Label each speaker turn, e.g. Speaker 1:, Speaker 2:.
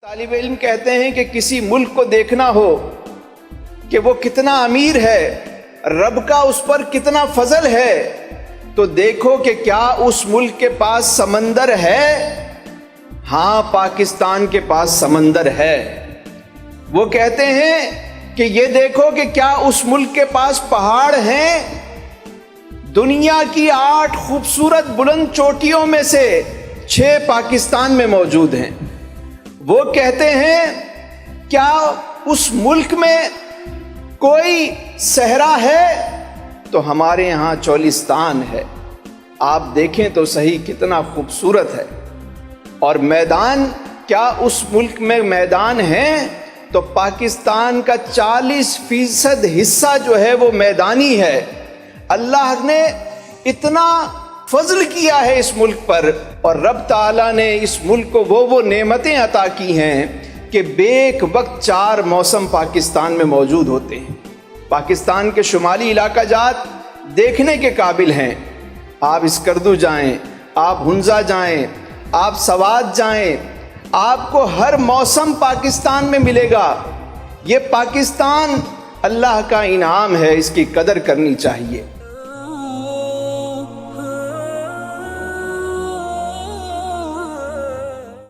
Speaker 1: طالب علم کہتے ہیں کہ کسی ملک کو دیکھنا ہو کہ وہ کتنا امیر ہے، رب کا اس پر کتنا فضل ہے، تو دیکھو کہ کیا اس ملک کے پاس سمندر ہے؟ ہاں، پاکستان کے پاس سمندر ہے۔ وہ کہتے ہیں کہ یہ دیکھو کہ کیا اس ملک کے پاس پہاڑ ہیں؟ دنیا کی 8 خوبصورت بلند چوٹیوں میں سے 6 پاکستان میں موجود ہیں۔ وہ کہتے ہیں کیا اس ملک میں کوئی صحرا ہے؟ تو ہمارے یہاں چولستان ہے۔ آپ دیکھیں تو صحیح کتنا خوبصورت ہے۔ اور میدان، کیا اس ملک میں میدان ہیں؟ تو پاکستان کا 40% حصہ جو ہے وہ میدانی ہے۔ اللہ نے اتنا فضل کیا ہے اس ملک پر، اور رب تعالیٰ نے اس ملک کو وہ نعمتیں عطا کی ہیں کہ بیک وقت 4 موسم پاکستان میں موجود ہوتے ہیں۔ پاکستان کے شمالی علاقہ جات دیکھنے کے قابل ہیں۔ آپ اسکردو جائیں، آپ ہنزا جائیں، آپ سوات جائیں، آپ کو ہر موسم پاکستان میں ملے گا۔ یہ پاکستان اللہ کا انعام ہے، اس کی قدر کرنی چاہیے۔